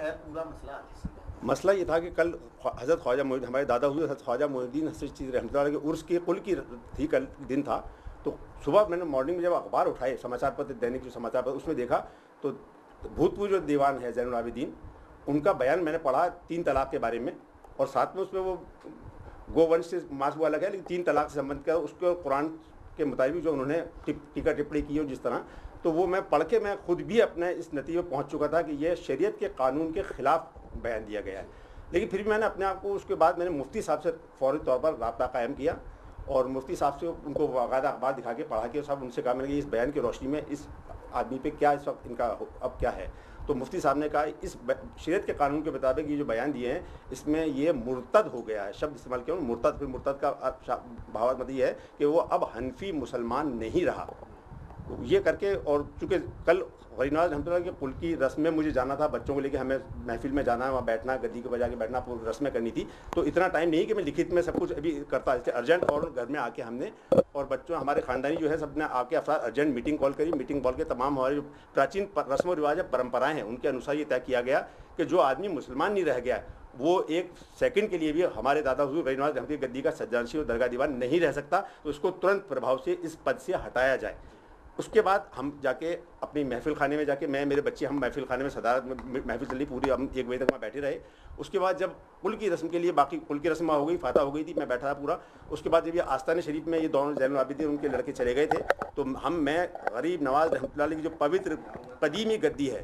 है पूरा मसला? मसला ये था कि कल हज़रत ख्वाजा मोइनुद्दीन, हमारे दादा हुजूर हज़रत ख्वाजा मोइनुद्दीन हसन चिश्ती रहमतुल्लाह अलैह के उर्स की कुल की थी, कल दिन था। तो सुबह मैंने मॉर्निंग में जब अखबार उठाए, समाचार पत्र, दैनिक जो समाचार पत्र, उसमें देखा तो भूतपूर्व जो दीवान है ज़ैनुल आबिदीन, उनका बयान मैंने पढ़ा 3 तलाक के बारे में, और साथ में उसमें वो गोवंश से मास हुआ लगा, लेकिन 3 तलाक से संबंध का उसके कुरान के मुताबिक जो उन्होंने टीका टिप्पणी की हो जिस तरह, तो वो मैं पढ़ के मैं खुद भी अपने इस नतीजे में पहुँच चुका था कि ये शरीयत के कानून के ख़िलाफ़ बयान दिया गया है। लेकिन फिर भी मैंने अपने आप को, उसके बाद मैंने मुफ्ती साहब से फ़ौरी तौर पर राब्ता कायम किया और मुफ्ती साहब से उनको बाकायदा अखबार दिखा के पढ़ा के साहब उनसे कहा मैंने कि इस बयान की रोशनी में इस आदमी पे क्या इस वक्त इनका अब क्या है। तो मुफ्ती साहब ने कहा इस शरीयत के कानून के मुताबिक ये जो बयान दिए हैं इसमें ये मुर्तद हो गया है, शब्द इस्तेमाल किया मुर्तद। फिर मुर्तद का भावार्थ ये है कि वो अब हनफी मुसलमान नहीं रहा। ये करके, और चूँकि कल गरीनाज रहमतुल्लाह के कुल की रस्म में मुझे जाना था, बच्चों को लेके हमें महफिल में जाना है, वहाँ बैठना, गद्दी को बजा के बैठना, पूरी रस्में करनी थी, तो इतना टाइम नहीं कि मैं लिखित में सब कुछ अभी करता। इसलिए अर्जेंट और घर में आके हमने और बच्चों हमारे ख़ानदानी जो है सब ने आके अफराद अर्जेंट मीटिंग कॉल करी। मीटिंग कॉल के तमाम हमारी प्राचीन रस्म व रिवाज परंपराएँ हैं उनके अनुसार ये तय किया गया कि जो आदमी मुसलमान नहीं रह गया वो एक सेकंड के लिए भी हमारे दादा हुजूर गरीनाज रहमतुल्लाह गद्दी का सज्जानशीन और दरगाह दीवान नहीं रह सकता, तो इसको तुरंत प्रभाव से इस पद से हटाया जाए। उसके बाद हम जाके अपनी महफिल खाने में जाके मैं मेरे बच्चे हम महफिल खाने में सदारत में महफिल चली पूरी, हम 1 बजे तक वहाँ बैठे रहे। उसके बाद जब कुल की रस्म के लिए बाकी कुल की रस्म हो गई, फातह हो गई थी, मैं बैठा था पूरा। उसके बाद जब ये आस्ताने शरीफ में ये दोनों ज़ैनुल आबिदीन उनके लड़के चले गए थे, तो मैं गरीब नवाज़ रहमतुल्लाह अलैह की जो पवित्र कदीमी गद्दी है,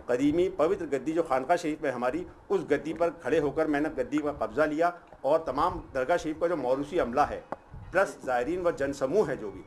कदीमी पवित्र गद्दी जो खानका शरीफ में हमारी, उस गद्दी पर खड़े होकर मैंने गद्दी का कब्ज़ा लिया और तमाम दरगाह शरीफ का जो मौरूसी अमला है प्लस ज़ायरीन व जनसमूह है जो भी,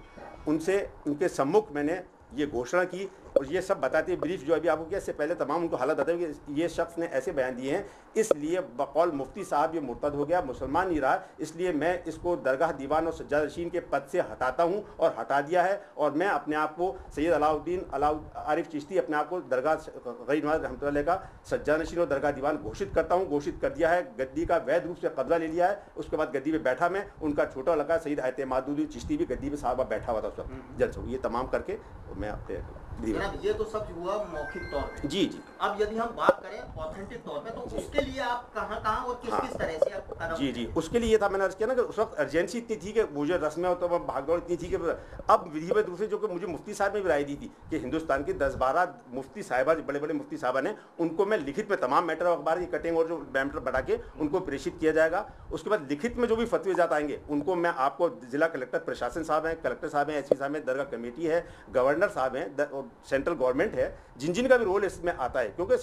उनसे उनके सम्मुख मैंने ये घोषणा की। और ये सब बताते ब्रीफ जो अभी आपको किया, इससे पहले तमाम उनको हालत बताए कि ये शख्स ने ऐसे बयान दिए हैं, इसलिए बकौल मुफ्ती साहब ये मुर्तद हो गया, मुसलमान नहीं रहा, इसलिए मैं इसको दरगाह दीवान और सज्जादशीन के पद से हटाता हूँ और हटा दिया है। और मैं अपने आप को सैयद अलाउद्दीन आरिफ चिश्ती अपने आप को दरगाह गरीनाज रहमतुल्लाह अलैह का सज्जादशीन और दरगाह दीवान घोषित करता हूँ, घोषित कर दिया है। गद्दी का वैध रूप से कब्जा ले लिया है। उसके बाद गद्दी पे बैठा मैं, उनका छोटा लड़का सैयद एतमादुद्दीन चिश्ती भी गद्दी पे साहब बैठा हुआ था उस वक्त जलसों। ये तमाम करके मैं अपने ये तो सब हुआ मौखिक तौर पे। जी जी। अब यदि हम बात करें ऑथेंटिक तौर पे, तो उसके लिए आप कहाँ और किस तरह से आप कदम? जी जी, उसके लिए ये था, मैंने अर्ज किया ना कि उस वक्त अर्जेंसी इतनी थी कि मुझे रस्में हो तो भागदौड़ इतनी थी कि अब विधि में दूसरे जो कि मुझे मुफ्ती साहब ने भी राय दी थी कि हिंदुस्तान की 10-12 मुफ्ती साहिबा, बड़े बड़े मुफ्ती साहबा ने, उनको मैं लिखित में तमाम मैटर अखबार की कटिंग और जो मैटर बढ़ा के उनको प्रेषित किया जाएगा। उसके बाद लिखित में जो भी फतवे जात आएंगे उनको मैं आपको, जिला कलेक्टर प्रशासन साहब हैं, कलेक्टर साहब हैं, एसपी साहब हैं, दरगाह कमेटी है, गवर्नर साहब हैं, सेंट्रल गवर्नमेंट है, जिन का भी रोल इसमें आता है, क्योंकि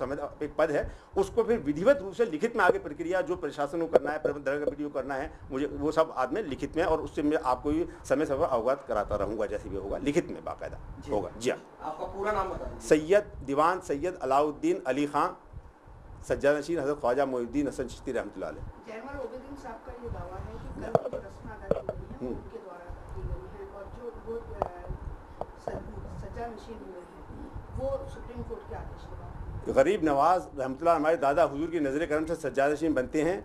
एक पद है, उसको फिर विधिवत रूप से लिखित में आगे प्रक्रिया जो प्रशासन को करना है, दरगाह कमेटी को करना है, मुझे वो सब आज में लिखित में, और उससे मैं आपको भी समय समय अवगत कराता रहूंगा जैसे भी होगा, लिखित में बाकायदा होगा। जी हाँ। आपका पूरा नाम बताइए। सैयद दीवान सैयद अलाउद्दीन अली खान, सज्जादशीन हज़रत ख्वाजा मोइनुद्दीन हसन चिश्ती रहमतुल्लाह अलैह। ज़ैनुल आबिदीन साहब का ये दावा है कि कल की जो रस्म अदा की गई है उनके द्वारा की गई है, और जो वो सज्जादशीन हुए हैं वो सुप्रीम कोर्ट के आदेश के बाद। गरीब नवाज रहमतुल्लाह हमारे दादा हुजूर की नज़र करम से सज्जादशीन बनते हैं,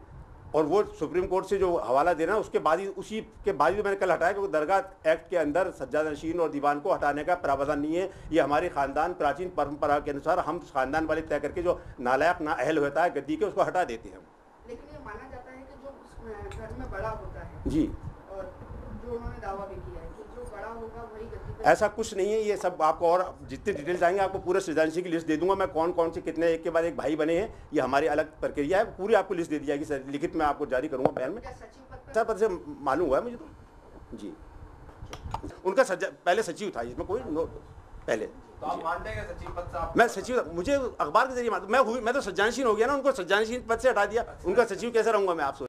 और वो सुप्रीम कोर्ट से जो हवाला दे रहा है उसके बाद ही, उसी के बाद ही मैंने कल हटाया कि दरगाह एक्ट के अंदर सज्जादशीन और दीवान को हटाने का प्रावधान नहीं है। ये हमारे ख़ानदान प्राचीन परंपरा के अनुसार हम ख़ानदान वाले तय करके जो नालायक ना अहल होता है गद्दी के, उसको हटा देते हैं। लेकिन ये माना जाता है कि जो उस घर में बड़ा होता है जी, और जो उन्होंने दावा भी किया है कि जो बड़ा होगा वही गद्दी पे, ऐसा कुछ नहीं है। ये सब आपको, और जितने डिटेल चाहेंगे आपको पूरे सज्जादशीन की लिस्ट दे दूंगा मैं, कौन कौन से कितने एक के बाद एक भाई बने हैं, ये हमारी अलग प्रक्रिया है, पूरी आपको लिस्ट दे दी जाएगी सर, लिखित में आपको जारी करूंगा बयान में। सचिव पद सर पद से मालूम हुआ है मुझे तो। जी, उनका पहले सचिव था, इसमें कोई पहले। तो आप मानते हैं कि सचिव पद से आप? मैं सचिव, मुझे अखबार के जरिए मैं तो सज्जादशीन हो गया ना, उनको सज्जादशीन पद से हटा दिया, उनका सचिव कैसे रहूंगा मैं, आप सोच